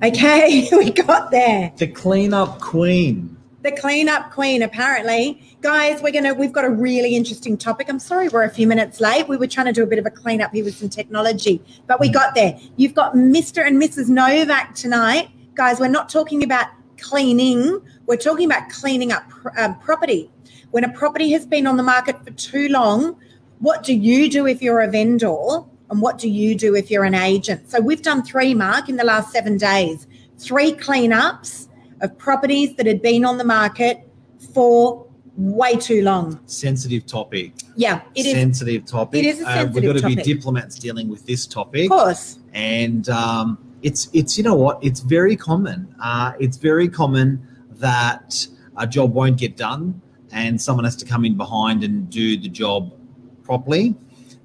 Okay, we got there. The cleanup queen. The cleanup queen, apparently. Guys, we've got a really interesting topic. I'm sorry we're a few minutes late. We were trying to do a bit of a cleanup here with some technology, but we got there. You've got Mr. and Mrs. Novak tonight. Guys, we're not talking about cleaning. We're talking about cleaning up property. When a property has been on the market for too long, what do you do if you're a vendor? And what do you do if you're an agent? So we've done 3, Mark, in the last 7 days. 3 cleanups of properties that had been on the market for way too long. Sensitive topic. Yeah, it is. Sensitive topic. It is a sensitive We've got to topic. be diplomats dealing with this topic. Of course. And it's you know what? It's very common. It's very common that a job won't get done and someone has to come in behind and do the job properly.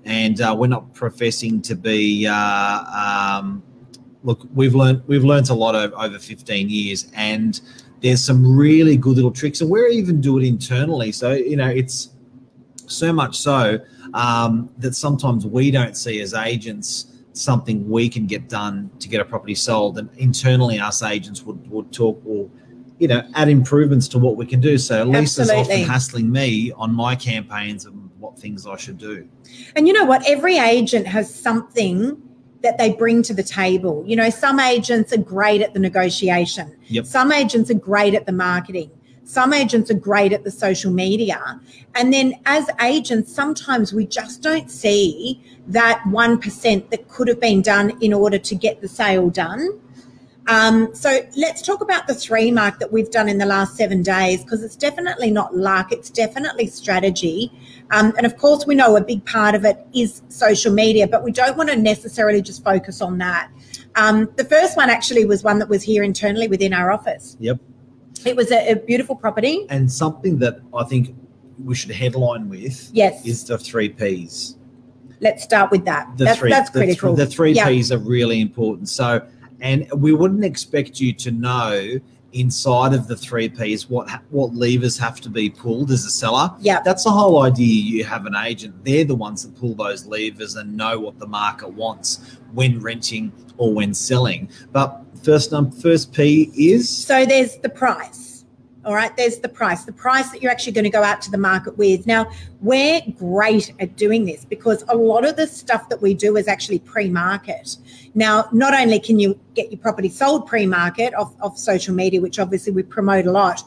And we're not professing to be. Look, we've learned a lot over 15 years, and there's some really good little tricks, and we're even do it internally. So it's so much so that sometimes we don't see as agents something we can get done to get a property sold, and internally us agents would talk or add improvements to what we can do. So Lisa's often hassling me on my campaigns and what things I should do. And you know what? Every agent has something that they bring to the table. Some agents are great at the negotiation. Yep. Some agents are great at the marketing. Some agents are great at the social media. And then as agents, sometimes we just don't see that 1% that could have been done in order to get the sale done. So let's talk about the 3, Mark, that we've done in the last 7 days, because it's definitely not luck. It's definitely strategy. And of course, we know a big part of it is social media, but we don't want to necessarily just focus on that. The first one actually was one that was here internally within our office. Yep. It was a beautiful property. And something that I think we should headline with is the 3 Ps. Let's start with that. That's critical. The 3 Ps are really important. So, and we wouldn't expect you to know inside of the 3 Ps what levers have to be pulled as a seller. Yeah. That's the whole idea. You have an agent. They're the ones that pull those levers and know what the market wants when renting or when selling. But first P is? So there's the price. All right, there's the price that you're actually going to go out to the market with. Now, we're great at doing this because a lot of the stuff that we do is actually pre-market. Now, not only can you get your property sold pre-market off social media, which obviously we promote a lot,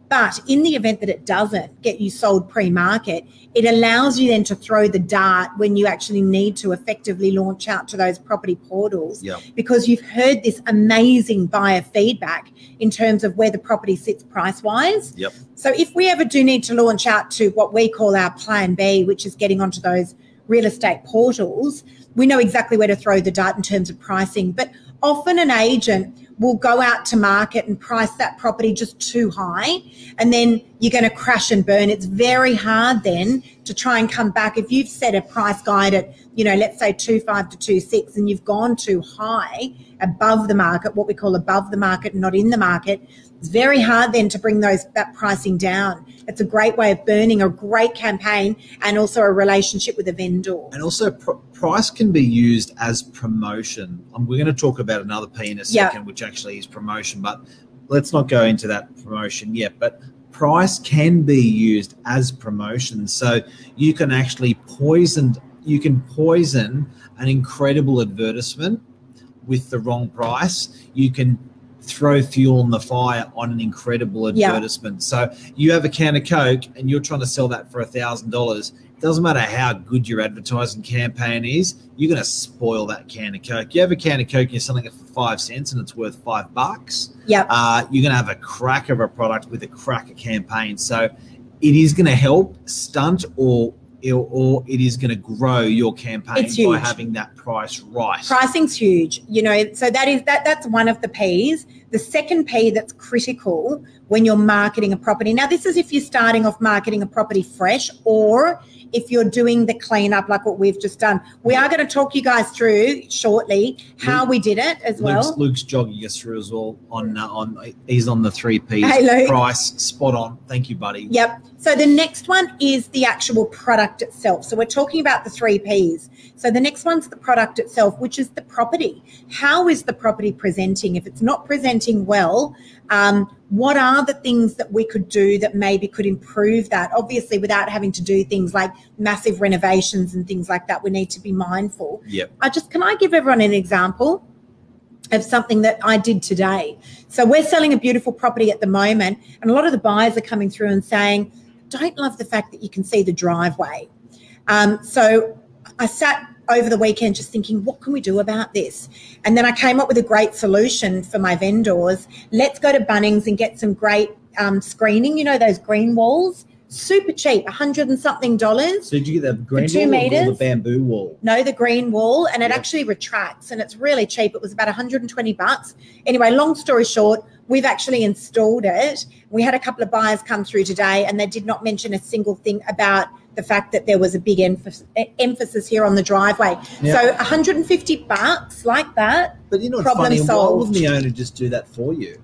but in the event that it doesn't get you sold pre-market, it allows you then to throw the dart when you actually need to effectively launch out to those property portals. Yep. Because you've heard this amazing buyer feedback in terms of where the property sits price-wise. Yep. So if we ever do need to launch out to what we call our plan B, which is getting onto those real estate portals, we know exactly where to throw the dart in terms of pricing. But often an agent will go out to market and price that property just too high, and then you're going to crash and burn. It's very hard then to try and come back. If you've set a price guide at, let's say 2.5 to 2.6, and you've gone too high above the market, what we call above the market, not in the market, it's very hard then to bring that pricing down. It's a great way of burning a great campaign and also a relationship with a vendor. And also price can be used as promotion. We're going to talk about another P in a second, which actually is promotion, but let's not go into that promotion yet. But price can be used as promotion. So you can actually poison an incredible advertisement with the wrong price. You can throw fuel on the fire on an incredible advertisement. Yeah. So you have a can of Coke and you're trying to sell that for $1,000. It doesn't matter how good your advertising campaign is, you're going to spoil that can of Coke. You have a can of Coke and you're selling it for 5 cents and it's worth $5. Yeah. You're going to have a crack of a product with a cracker campaign. So it is going to help stunt or it is going to grow your campaign by having that price right. Pricing's huge, so that's one of the P's. The second P that's critical when you're marketing a property. Now, this is if you're starting off marketing a property fresh, or if you're doing the cleanup like what we've just done. We are going to talk you guys through shortly how we did it as well. Luke's jogging us through as well he's on the 3 Ps. Hey, Luke. Price, spot on. Thank you, buddy. Yep. So the next one is the actual product itself. So we're talking about the 3 Ps. So the next one's the product itself, which is the property. How is the property presenting? If it's not presenting well, what are the things that we could do that maybe could improve that? Obviously, without having to do things like massive renovations and things like that, we need to be mindful. Yep. Can I give everyone an example of something that I did today? So we're selling a beautiful property at the moment, and a lot of the buyers are coming through and saying, don't love the fact that you can see the driveway. So I sat over the weekend just thinking, what can we do about this? And then I came up with a great solution for my vendors. Let's go to Bunnings and get some great screening, you know, those green walls, super cheap, $100 and something. So did you get the green for 2 wall meters? Or the bamboo wall? No, the green wall, and it actually retracts, and it's really cheap. It was about $120. Anyway, long story short, we've actually installed it. We had a couple of buyers come through today, and they did not mention a single thing about the fact that there was a big emphasis here on the driveway. Yeah. So $150 like that. But you know, problem solved. Why wouldn't the owner just do that for you?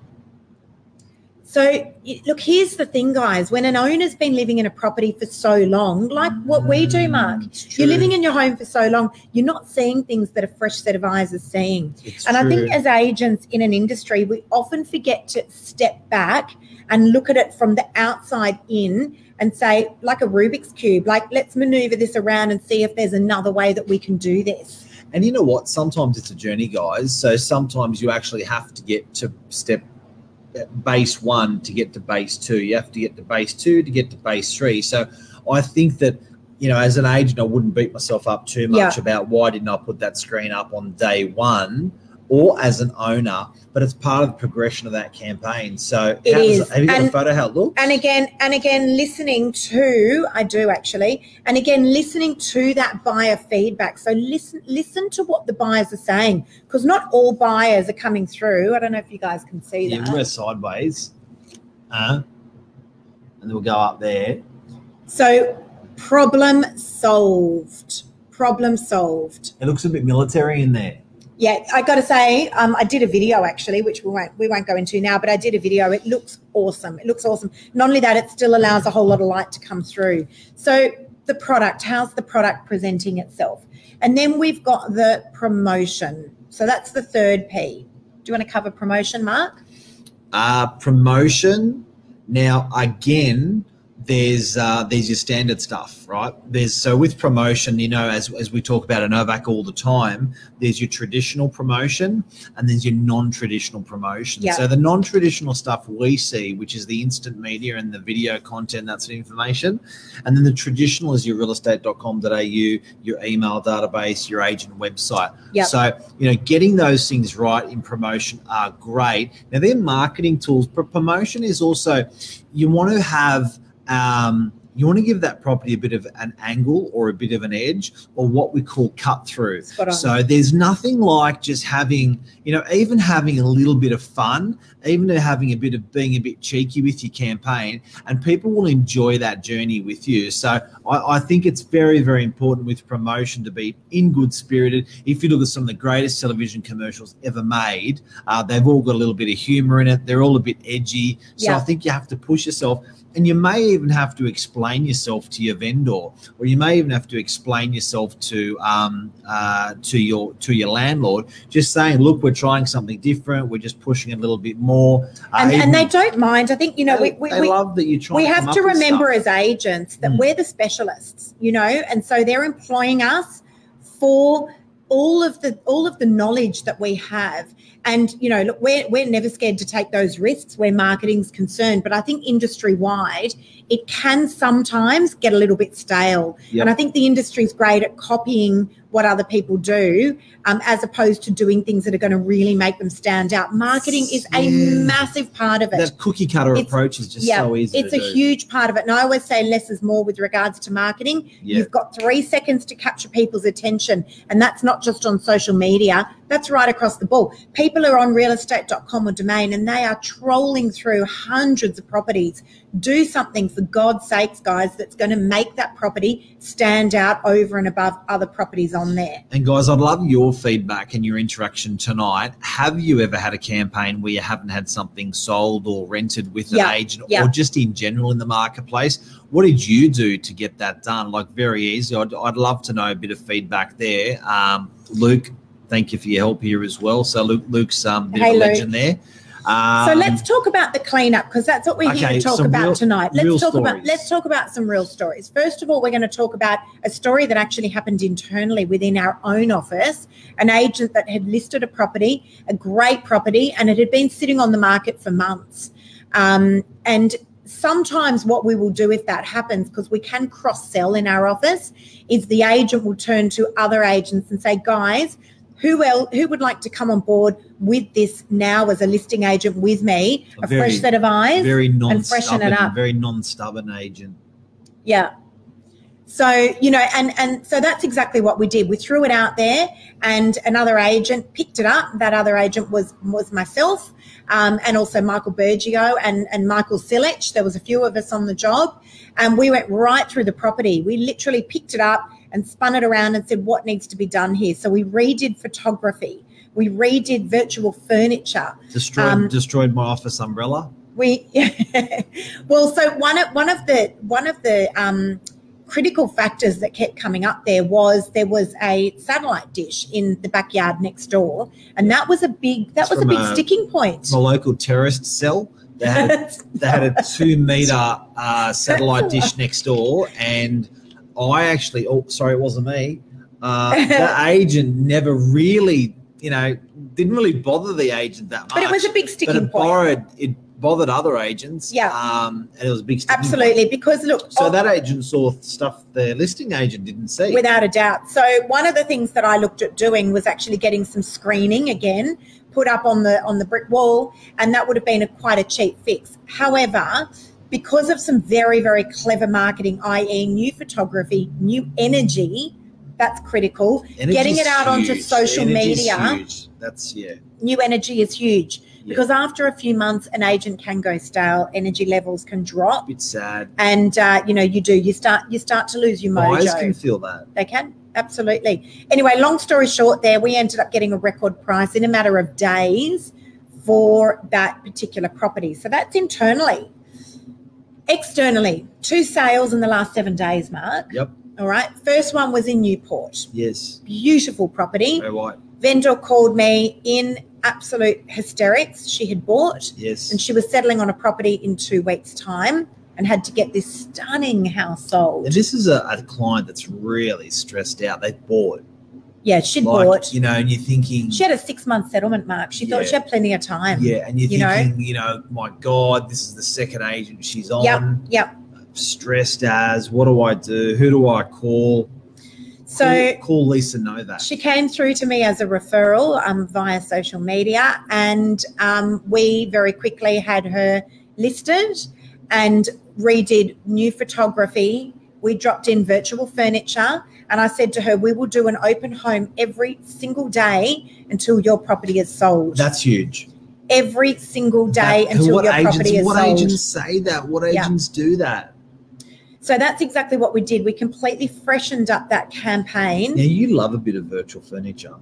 So look, here's the thing, guys. When an owner's been living in a property for so long, like what we do, Mark, you're living in your home for so long, you're not seeing things that a fresh set of eyes is seeing. And I think as agents in an industry, we often forget to step back and look at it from the outside in and say, like a Rubik's Cube, like, let's maneuver this around and see if there's another way that we can do this. And you know what? Sometimes it's a journey, guys. So sometimes you actually have to get to base 1 to get to base 2. You have to get to base 2 to get to base 3. So I think that, you know, as an agent, I wouldn't beat myself up too much about why didn't I put that screen up on day 1, or as an owner, but it's part of the progression of that campaign. So it is. Have you got a photo how it looks? And again, listening to that buyer feedback. So listen to what the buyers are saying, because not all buyers are coming through. I don't know if you guys can see that. Yeah, we're sideways. And then we'll go up there. So problem solved. Problem solved. It looks a bit military in there. Yeah, I got to say, I did a video actually, which we won't go into now, but I did a video. It looks awesome. It looks awesome. Not only that, it still allows a whole lot of light to come through. So the product, how's the product presenting itself? And then we've got the promotion. So that's the 3rd P. Do you want to cover promotion, Mark? Promotion. Now, again, there's your standard stuff, right? So with promotion, you know, as we talk about at Novak all the time, there's your traditional promotion and there's your non-traditional promotion. Yep. So the non-traditional stuff we see, which is the instant media and the video content, that sort of information. And then the traditional is your realestate.com.au, your email database, your agent website. Yep. So, you know, getting those things right in promotion are great. Now, they're marketing tools, but promotion is also, you want to have, you want to give that property a bit of an angle or a bit of an edge, or what we call cut through. So there's nothing like just having, you know, even having a little bit of fun, even having a bit of being a bit cheeky with your campaign, and people will enjoy that journey with you. So I think it's very, very important with promotion to be in good spirited. If you look at some of the greatest television commercials ever made, they've all got a little bit of humor in it. They're all a bit edgy. So I think you have to push yourself. And you may even have to explain yourself to your vendor, or you may even have to explain yourself to your landlord, just saying, look, we're trying something different. We're just pushing a little bit more. And they don't mind. I think, you know, they love that you're trying. We have to remember as agents that we're the specialists, you know, and so they're employing us for all of the knowledge that we have. And, you know, look, we're never scared to take those risks where marketing's concerned. But I think industry-wide, it can sometimes get a little bit stale. Yep. And I think the industry's great at copying what other people do, as opposed to doing things that are going to really make them stand out. Marketing is a massive part of it. That cookie cutter approach is just so easy to do. It's a huge part of it. And I always say less is more with regards to marketing. You've got 3 seconds to capture people's attention. And that's not just on social media. That's right across the board. People are on realestate.com or Domain and they are trolling through hundreds of properties. Do something, for God's sakes, guys, that's going to make that property stand out over and above other properties on there. And guys, I'd love your feedback and your interaction tonight. Have you ever had a campaign where you haven't had something sold or rented with an agent or just in general in the marketplace? What did you do to get that done? Like, very easy. I'd love to know a bit of feedback there. Luke, thank you for your help here as well. So Luke's bit of a legend there. So let's talk about the cleanup, because that's what we're here to talk about tonight. Let's talk about some real stories. First of all, we're going to talk about a story that actually happened internally within our own office. An agent that had listed a property, a great property, and it had been sitting on the market for months. And sometimes what we will do if that happens, because we can cross-sell in our office, is the agent will turn to other agents and say, guys, who would like to come on board with this now as a listing agent with me, a fresh set of eyes, and freshen it up. Very non-stubborn agent. Yeah. So, and so that's exactly what we did. We threw it out there and another agent picked it up. That other agent was myself, and also Michael Bergio and Michael Silich. There was a few of us on the job, and we went right through the property. We literally picked it up and spun it around and said, what needs to be done here? So we redid photography. We redid virtual furniture. Destroyed my office umbrella. Well, so one of the critical factors that kept coming up there was a satellite dish in the backyard next door, and that was a big sticking point. From a local terrorist cell. They had a 2-meter satellite dish next door, and I actually, it wasn't me. The agent never really, didn't really bother the agent that much. But it was a big sticking point. It bothered other agents. Yeah. And it was a big sticking Absolutely, point. Because look. So that agent saw stuff the listing agent didn't see. Without a doubt. So one of the things that I looked at doing was actually getting some screening again, put up on the brick wall, and that would have been quite a cheap fix. However, because of some very, very clever marketing, i.e. new photography, new energy, that's critical. Getting it out onto social media. That's New energy is huge. Because after a few months, an agent can go stale, energy levels can drop. It's sad. And you start to lose your mojo. Buyers can feel that. They can, absolutely. Anyway, long story short there, we ended up getting a record price in a matter of days for that particular property. So that's internally. Externally, 2 sales in the last 7 days, Mark. Yep. All right. First one was in Newport. Yes. Beautiful property. Very white. Vendor called me in absolute hysterics. She had bought. Yes. And she was settling on a property in 2 weeks' time and had to get this stunning house sold. And this is a client that's really stressed out. They bought. Yeah, she'd bought. And you're thinking. She had a 6-month settlement, Mark. She thought she had plenty of time. Yeah, and you're thinking, my God, this is the second agent she's on. Yep. Stressed as, what do I do? Who do I call? So call Lisa Novak. She came through to me as a referral via social media, and we very quickly had her listed and redid new photography. We dropped in virtual furniture, and I said to her, we will do an open home every single day until your property is sold. That's huge. Every single day until your property is sold. What agents say that? What agents do that? So that's exactly what we did. We completely freshened up that campaign. Now, you love a bit of virtual furniture.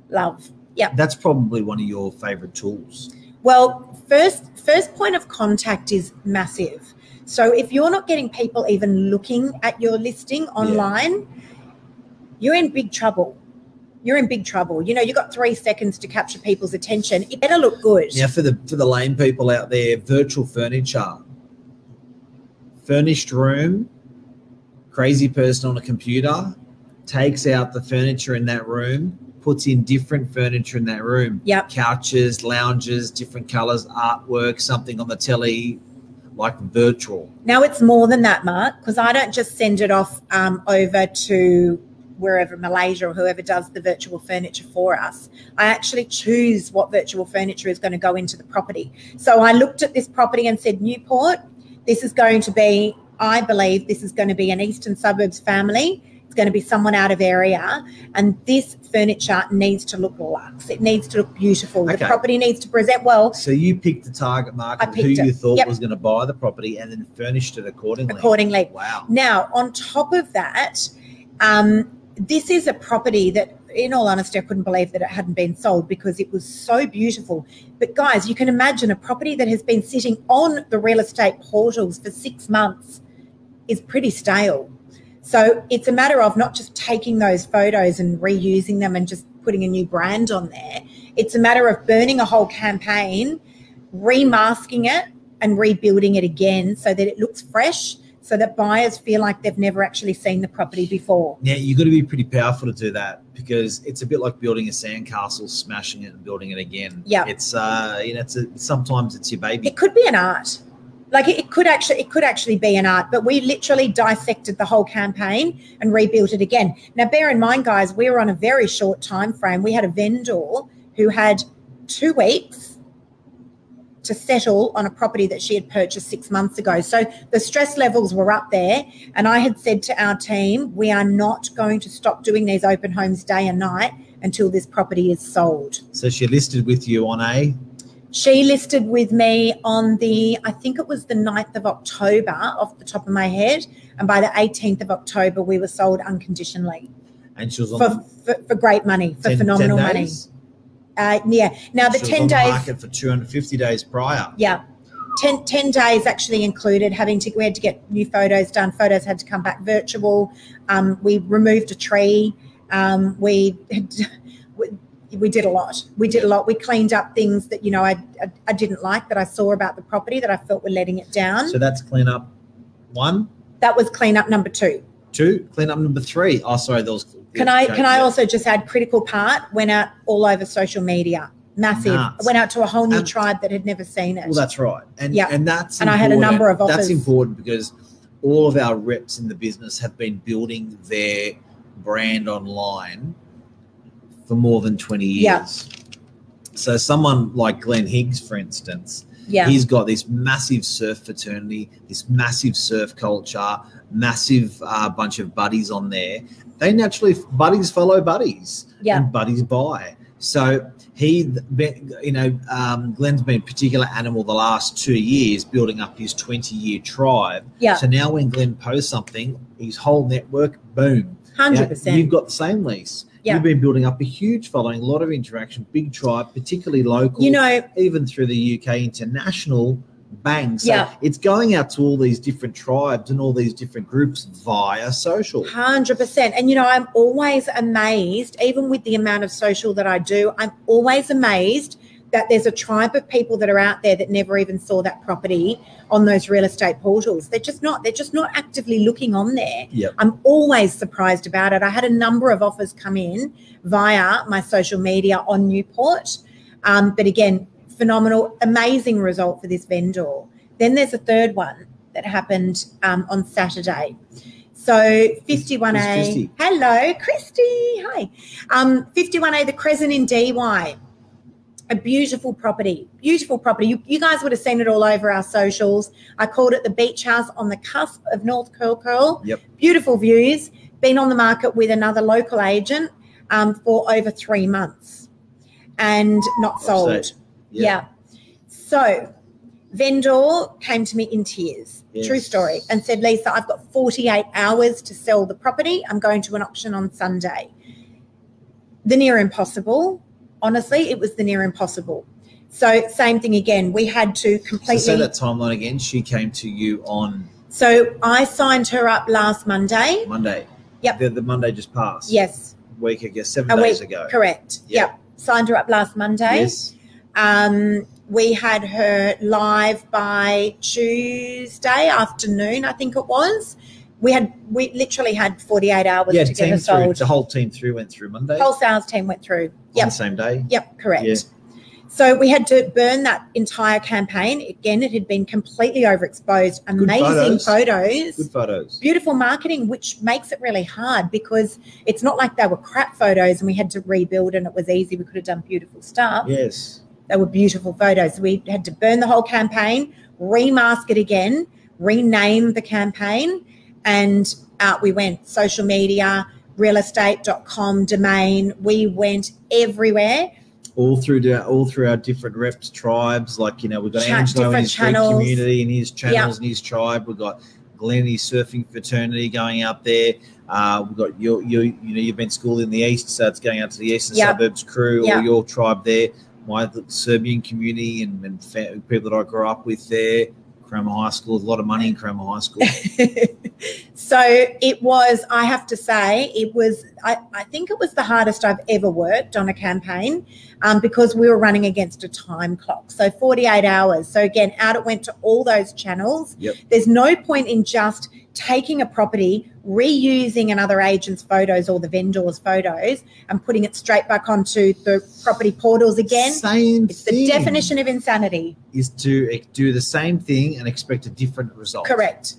Love. Yeah. That's probably one of your favourite tools. Well, first point of contact is massive. So if you're not getting people even looking at your listing online, you're in big trouble. You're in big trouble. You've got 3 seconds to capture people's attention. It better look good. Now, for the lame people out there, virtual furniture, furnished room, crazy person on a computer, takes out the furniture in that room, puts in different furniture in that room. Yep. Couches, lounges, different colours, artwork, something on the telly, like virtual. Now, it's more than that, Mark, because I don't just send it off over to wherever, Malaysia or whoever does the virtual furniture for us, I actually choose what virtual furniture is going to go into the property. So I looked at this property and said, Newport, this is going to be, I believe this is going to be an eastern suburbs family. It's going to be someone out of area, and this furniture needs to look luxe. It needs to look beautiful. Okay. The property needs to present well. So you picked the target market, who you thought was going to buy the property, and then furnished it accordingly. Wow. Now, on top of that, this is a property that, in all honesty, I couldn't believe that it hadn't been sold because it was so beautiful. But guys, you can imagine a property that has been sitting on the real estate portals for 6 months is pretty stale. So it's a matter of not just taking those photos and reusing them and just putting a new brand on there. It's a matter of burning a whole campaign, remasking it and rebuilding it again so that it looks fresh, so that buyers feel like they've never actually seen the property before. Yeah, you've got to be pretty powerful to do that, because it's a bit like building a sandcastle, smashing it and building it again. Yeah. It's sometimes it's your baby. It could be an art. Like it could actually be an art, but we literally dissected the whole campaign and rebuilt it again. Now, bear in mind, guys, we were on a very short time frame. We had a vendor who had 2 weeks to settle on a property that she had purchased 6 months ago. So the stress levels were up there, and I had said to our team, we are not going to stop doing these open homes day and night until this property is sold. So she listed with you on a... She listed with me on I think it was the 9th of October off the top of my head. And by the 18th of October, we were sold unconditionally. And she was on for great money, for phenomenal money. Yeah. Now the 10 days. On the market for 250 days prior. Yeah. 10 days actually included we had to get new photos done. Photos had to come back virtual. We removed a tree. We did a lot. We cleaned up things that, I didn't like, that I saw about the property that I felt were letting it down. So that's cleanup 1? That was cleanup number 2. 2? Cleanup number 3? Oh, sorry. Those. Can I also just add, critical part, went out all over social media. Massive. Nuts. Went out to a whole new tribe that had never seen it. Well, that's right. And that's important. And I had a number of offers. That's important because all of our reps in the business have been building their brand online for more than 20 years. Yeah. So someone like Glenn Higgs, for instance, he's got this massive surf fraternity, this massive surf culture, massive bunch of buddies on there. They naturally, buddies follow buddies, and buddies buy. So Glenn's been a particular animal the last 2 years, building up his 20-year tribe. Yeah. So now when Glenn posts something, his whole network, boom. 100%. You've got the same lease. Yeah. You've been building up a huge following, a lot of interaction, big tribe, particularly local, even through the UK, international, bang. So it's going out to all these different tribes and all these different groups via social. 100%. And, I'm always amazed, even with the amount of social that I do, I'm always amazed that there's a tribe of people that are out there that never even saw that property on those real estate portals. They're just not actively looking on there. Yep. I'm always surprised about it. I had a number of offers come in via my social media on Newport. But again, phenomenal, amazing result for this vendor. Then there's a third one that happened on Saturday. So 51A, hello, Christy, hi. 51A, the Crescent in DY. A beautiful property. You guys would have seen it all over our socials. I called it the beach house on the cusp of North Curl. Yep. Beautiful views. Been on the market with another local agent for over 3 months and not sold. Yeah. So vendor came to me in tears, true story, and said, Lisa, I've got 48 hours to sell the property. I'm going to an auction on Sunday. The near impossible. Honestly, it was the near impossible. So same thing again. We had to completely... So say that timeline again. She came to you on... So I signed her up last Monday. Yep. The Monday just passed. Yes. Week, I guess, 7 days ago. Correct. Yep. Signed her up last Monday. Yes. We had her live by Tuesday afternoon, I think it was. We literally had 48 hours to get her sold. The whole team went through Monday. Whole sales team went through. On the same day. Yep, correct. Yeah. So we had to burn that entire campaign. Again, it had been completely overexposed. Amazing photos. Good photos. Beautiful marketing, which makes it really hard because it's not like they were crap photos and we had to rebuild and it was easy. We could have done beautiful stuff. Yes. They were beautiful photos. We had to burn the whole campaign, remask it again, rename the campaign, and out we went. Social media, realestate.com, domain. We went everywhere. All through our different reps, tribes. Like, you know, we've got Angelo and his Greek community and his channels and his tribe. We've got Glenn, his surfing fraternity going out there. We've got you've been schooled in the east, so it's going out to the eastern suburbs crew or your tribe there. My Serbian community and people that I grew up with there. Cromer High School, a lot of money in Cromer High School. So it was, I have to say, I think it was the hardest I've ever worked on a campaign because we were running against a time clock. So 48 hours. So again, out it went to all those channels. Yep. There's no point in just taking a property, reusing another agent's photos or the vendor's photos and putting it straight back onto the property portals again. It's the definition of insanity. Is to do the same thing and expect a different result. Correct.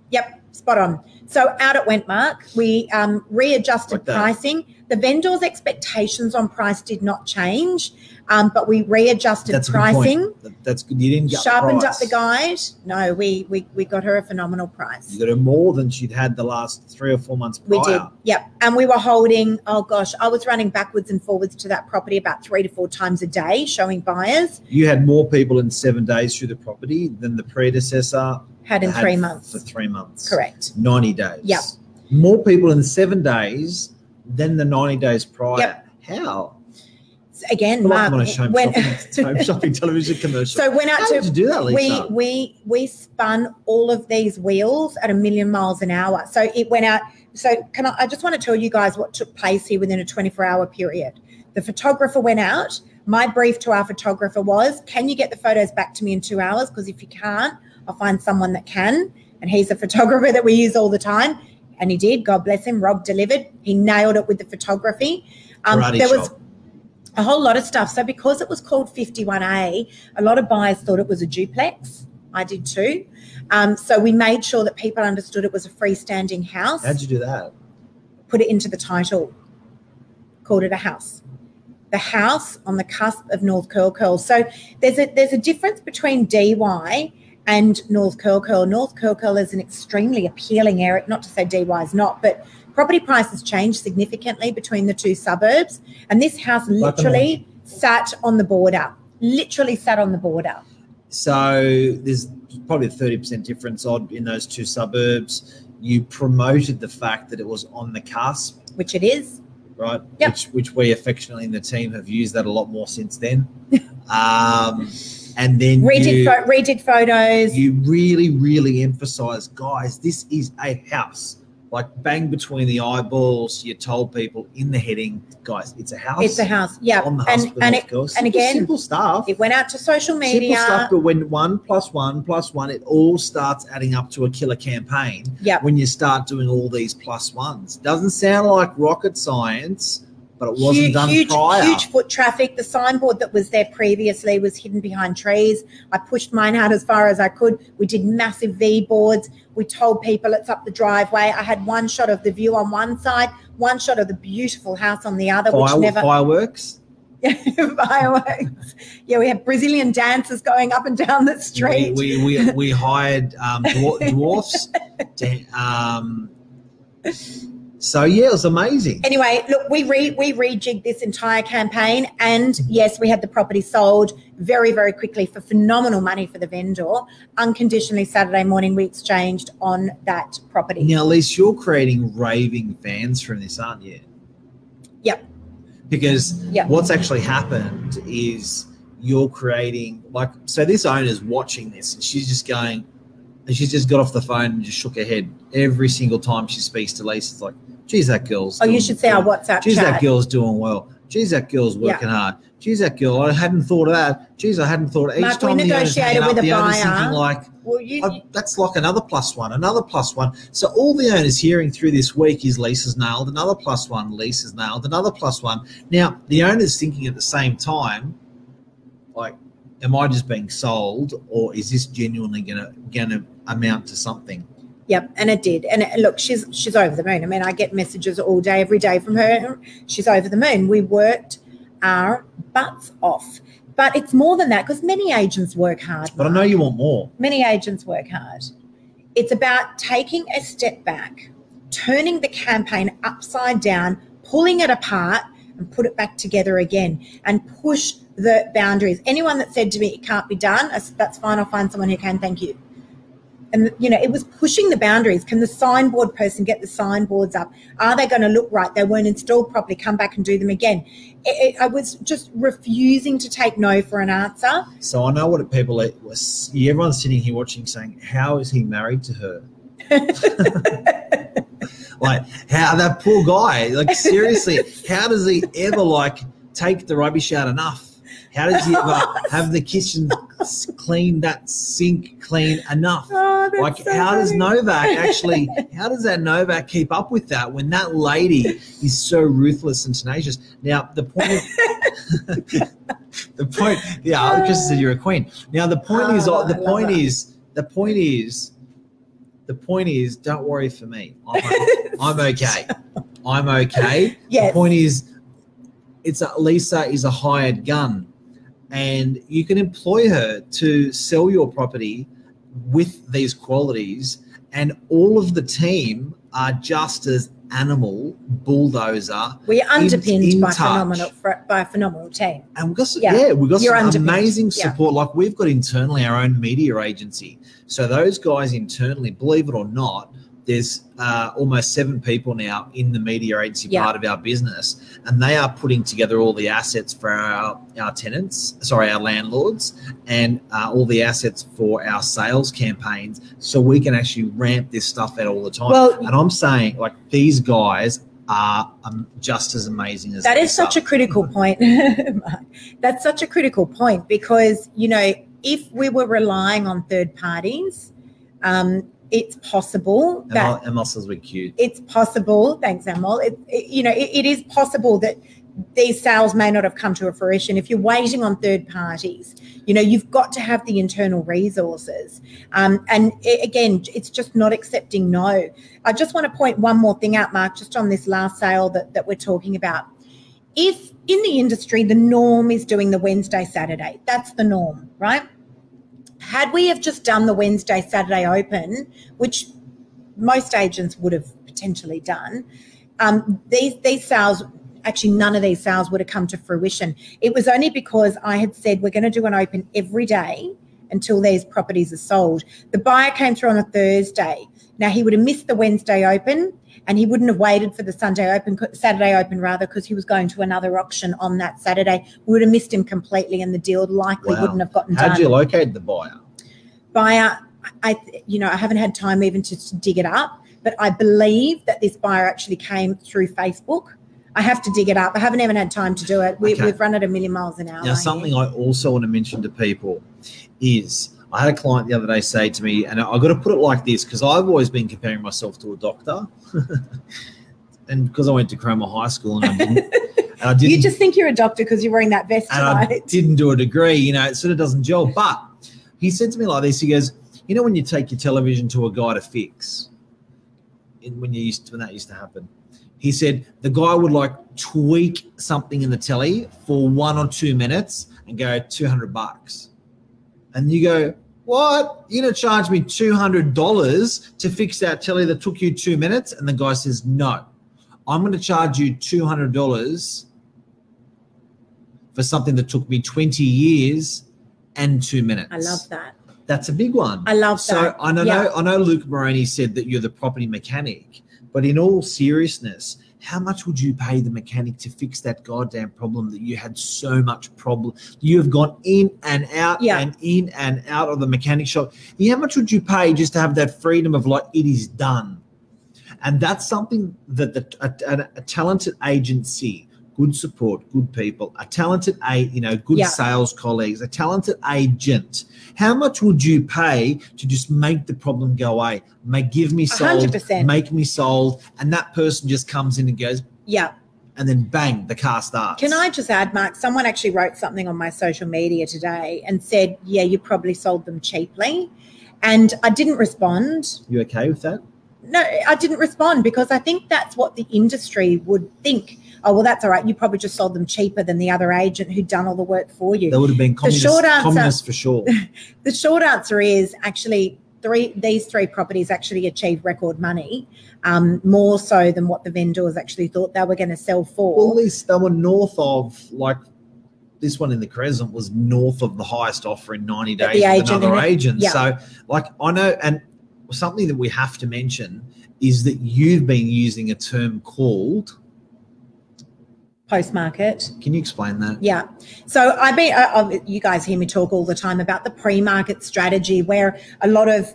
Yep, spot on. So out it went, Mark. We readjusted pricing. The vendor's expectations on price did not change, but we readjusted pricing. That's good. You didn't get sharpened up the guide. No, we got her a phenomenal price. You got her more than she'd had the last 3 or 4 months prior. We did, yep. And we were holding, oh gosh, I was running backwards and forwards to that property about 3 to 4 times a day, showing buyers. You had more people in 7 days through the property than the predecessor had in 3 months. For 3 months. Correct. 90 days. Yep. More people in 7 days than the 90 days prior. Yep. How? Again, Mark, like home shopping television commercial. So went out How did you do that, Lisa? We spun all of these wheels at 1,000,000 miles an hour. So it went out. So I just want to tell you guys what took place here within a 24-hour period. The photographer went out. My brief to our photographer was, can you get the photos back to me in 2 hours? Because if you can't, I'll find someone that can. And he's a photographer that we use all the time. And he did. God bless him. Rob delivered. He nailed it with the photography. There was a whole lot of stuff. So because it was called 51A, a lot of buyers thought it was a duplex. I did too. So we made sure that people understood it was a freestanding house. How'd you do that? Put it into the title. Called it a house. The house on the cusp of North Curl Curl. So there's a difference between DY and North Curl Curl. North Curl Curl is an extremely appealing area, not to say DY is not, but property prices change significantly between the two suburbs. And this house literally sat on the border, So there's probably a 30% difference in those two suburbs. You promoted the fact that it was on the cusp. Which it is. Right? Yep. Which we affectionately in the team have used that a lot more since then. And then redid photos. You really, really emphasize, guys, this is a house. Like bang between the eyeballs, you told people in the heading, guys, it's a house. It's a house, yeah. On the husband, and again, simple stuff. It went out to social media. Simple stuff, but when 1 + 1 + 1, it all starts adding up to a killer campaign. Yeah. When you start doing all these +1s, doesn't sound like rocket science, but it wasn't done prior. Huge foot traffic. The signboard that was there previously was hidden behind trees. I pushed mine out as far as I could. We did massive V boards. We told people it's up the driveway. I had one shot of the view on one side, one shot of the beautiful house on the other. Fireworks? Fireworks. Yeah, we had Brazilian dancers going up and down the street. We hired dwarfs. So, yeah, it was amazing. Anyway, look, we rejigged this entire campaign and, yes, we had the property sold very, very quickly for phenomenal money for the vendor. Unconditionally, Saturday morning, we exchanged on that property. Now, Lise, you're creating raving fans from this, aren't you? Yep. Because what's actually happened is you're creating, so this owner's watching this and she's just going, and she's just got off the phone and just shook her head every single time she speaks to Lisa. It's like, geez, that girl's you should see our WhatsApp geez, chat. That girl's doing well. Geez, that girl's working hard. Geez, that girl, I hadn't thought of that. Geez, I hadn't thought of each Mark, time we negotiated with a buyer. Thinking that's like another +1, another +1. So all the owner's hearing through this week is Lisa's nailed, another +1, Lisa's nailed, another +1. Now, the owner's thinking at the same time, like, am I just being sold, or is this genuinely gonna amount to something? Yep, and it did. And look, she's over the moon. I mean, I get messages all day, every day from her. She's over the moon. We worked our butts off. But it's more than that, because many agents work hard. But I know you want more. Many agents work hard. It's about taking a step back, turning the campaign upside down, pulling it apart, and put it back together again, and push the boundaries. Anyone that said to me, it can't be done, I said, that's fine, I'll find someone who can, thank you. And, you know, it was pushing the boundaries. Can the signboard person get the signboards up? Are they going to look right? They weren't installed properly. Come back and do them again. I was just refusing to take no for an answer. So I know what people, everyone's sitting here watching saying, how is he married to her? Like, how, that poor guy, like, seriously, how does he ever, like, take the rubbish out enough? How does he ever have the kitchen clean, that sink clean enough? Oh, like, so how does funny. Novak actually, how does that Novak keep up with that when that lady is so ruthless and tenacious? Now, the point, yeah, Chris said you're a queen. Now, the point is, don't worry for me. I'm okay. I'm okay. Yes. The point is, Lisa is a hired gun, and you can employ her to sell your property with these qualities, and all of the team are just as animal bulldozer. We are underpinned by touch. a phenomenal team. And we've got some amazing support. Yeah. Like, we've got internally our own media agency. So those guys internally, believe it or not, there's almost 7 people now in the media agency part of our business, and they are putting together all the assets for our landlords, and all the assets for our sales campaigns, so we can actually ramp this stuff out all the time. Well, and I'm saying, like, these guys are just as amazing as that. Is such a critical point. That's such a critical point, because, you know, if we were relying on third parties, it's possible that Emma says we're cute. It's possible. Thanks, Emma. It is possible that these sales may not have come to a fruition. If you're waiting on third parties, you know, you've got to have the internal resources. Again, it's just not accepting no. I just want to point one more thing out, Mark, just on this last sale that we're talking about. If in the industry, the norm is doing the Wednesday, Saturday, that's the norm, right? Had we have just done the Wednesday, Saturday open, which most agents would have potentially done, these sales, actually none of these sales would have come to fruition. It was only because I had said we're going to do an open every day until these properties are sold. The buyer came through on a Thursday. Now, he would have missed the Wednesday open, and he wouldn't have waited for the Saturday open rather, because he was going to another auction on that Saturday. We would have missed him completely, and the deal likely wouldn't have gotten done. How did you locate the buyer? I haven't had time even to dig it up, but I believe that this buyer actually came through Facebook. I have to dig it up. I haven't even had time to do it. We've run at a million miles an hour. Now, something I also want to mention to people is, I had a client the other day say to me, and I've got to put it like this, because I've always been comparing myself to a doctor. And because I went to Cromer High School, and I didn't. You just think you're a doctor because you're wearing that vest tonight. I didn't do a degree, you know, it sort of doesn't gel. But he said to me like this, he goes, you know, when you take your television to a guy to fix, when that used to happen, he said the guy would like tweak something in the telly for 1 or 2 minutes and go $200. And you go, what? You're going to charge me $200 to fix that telly that took you 2 minutes? And the guy says, no, I'm going to charge you $200 for something that took me 20 years and 2 minutes. I love that. That's a big one. I love that. So I know Luke Moroney said that you're the property mechanic, but in all seriousness, how much would you pay the mechanic to fix that goddamn problem that you had so much problem? You have gone in and out and in and out of the mechanic shop. How much would you pay just to have that freedom of like, it is done? And that's something that a talented agency, good support, good people, a talented, good sales colleagues, a talented agent. How much would you pay to just make the problem go away? Give me sold, 100%. Make me sold, and that person just comes in and goes, yeah, and then bang, the car starts. Can I just add, Mark, someone actually wrote something on my social media today and said, yeah, you probably sold them cheaply. And I didn't respond. You okay with that? No, I didn't respond because I think that's what the industry would think. Oh, well, that's all right. You probably just sold them cheaper than the other agent who'd done all the work for you. That would have been communist for sure. The short answer is actually these three properties actually achieved record money, more so than what the vendors actually thought they were going to sell for. Well, at least they were north of, like, this one in the Crescent was north of the highest offer in 90 days with another agent. Yeah. So, like, I know, and something that we have to mention is that you've been using a term called post-market. Can you explain that? Yeah. So you guys hear me talk all the time about the pre-market strategy, where a lot of,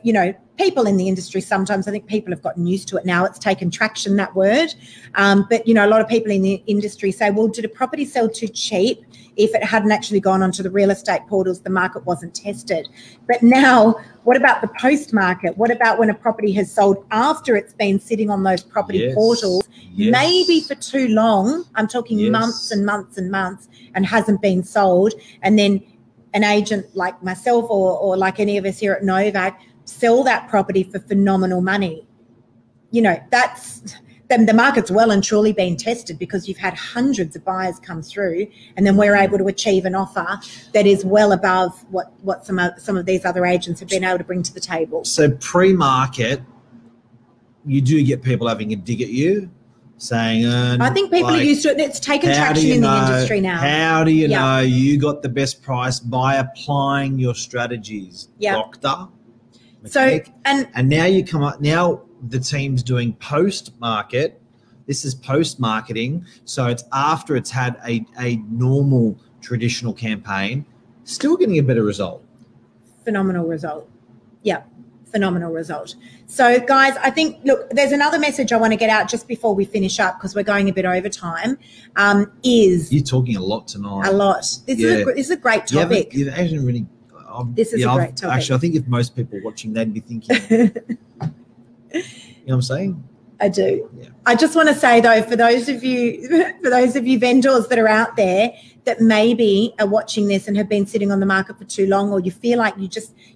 people in the industry, sometimes I think people have gotten used to it now. It's taken traction, that word. But, a lot of people in the industry say, well, did a property sell too cheap if it hadn't actually gone onto the real estate portals? The market wasn't tested. But now, what about the post-market? What about when a property has sold after it's been sitting on those property portals, maybe for too long? I'm talking months and months and months, and hasn't been sold. And then an agent like myself or like any of us here at Novak sell that property for phenomenal money. That's the market's well and truly been tested because you've had hundreds of buyers come through, and then we're able to achieve an offer that is well above what some of these other agents have been able to bring to the table. So pre-market, you do get people having a dig at you, saying, I think people are used to it. It's taken traction in the industry now. How do you know you got the best price? By applying your strategies, doctor, mechanic. So and now you come up now. The team's doing post-market. This is post-marketing. So it's after it's had a normal traditional campaign, still getting a better result. Phenomenal result. Yeah, phenomenal result. So, guys, I think, look, there's another message I want to get out just before we finish up because we're going a bit over time. You're talking a lot tonight. A lot. This is a great topic. You haven't really... this is a great topic. Actually, I think if most people watching, they'd be thinking... You know what I'm saying? I do. Yeah. I just want to say though, for those of you vendors that are out there that maybe are watching this and have been sitting on the market for too long, or you feel like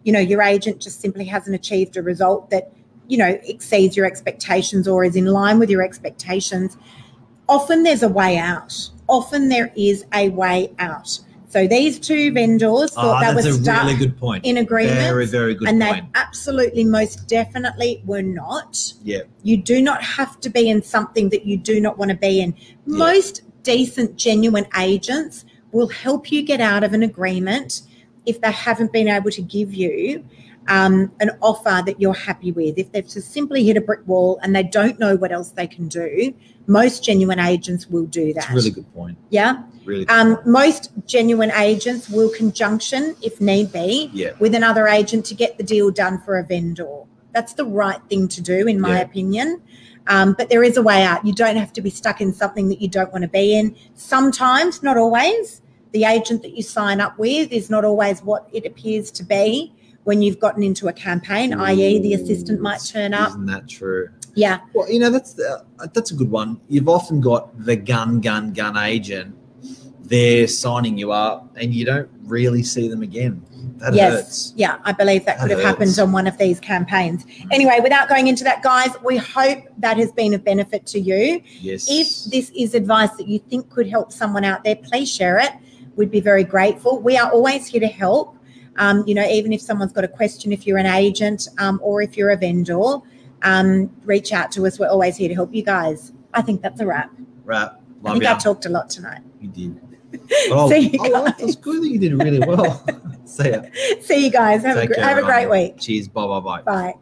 your agent just simply hasn't achieved a result that, exceeds your expectations or is in line with your expectations, often there's a way out. Often there is a way out. So these two vendors thought that was stuck really good point. In agreement. Very, very good point. And they absolutely, most definitely were not. Yeah. You do not have to be in something that you do not want to be in. Most decent, genuine agents will help you get out of an agreement if they haven't been able to give you an offer that you're happy with. If they've just simply hit a brick wall and they don't know what else they can do, most genuine agents will do that. That's a really good point. Yeah. Really most genuine agents will conjunction, if need be, with another agent to get the deal done for a vendor. That's the right thing to do, in my opinion. But there is a way out. You don't have to be stuck in something that you don't want to be in. Sometimes, not always, the agent that you sign up with is not always what it appears to be when you've gotten into a campaign, i.e. the assistant might turn up. Isn't that true? Yeah. Well, that's a good one. You've often got the gun agent. They're signing you up and you don't really see them again. That hurts. Yeah, I believe that could have happened on one of these campaigns. Anyway, without going into that, guys, we hope that has been of benefit to you. Yes. If this is advice that you think could help someone out there, please share it. We'd be very grateful. We are always here to help. Even if someone's got a question, if you're an agent or if you're a vendor, reach out to us. We're always here to help you guys. I think that's a wrap. Love I think I talked a lot tonight. You did. See you guys. It's good that you did really well. See ya. See you guys. Have a great week. Cheers. Bye. Bye.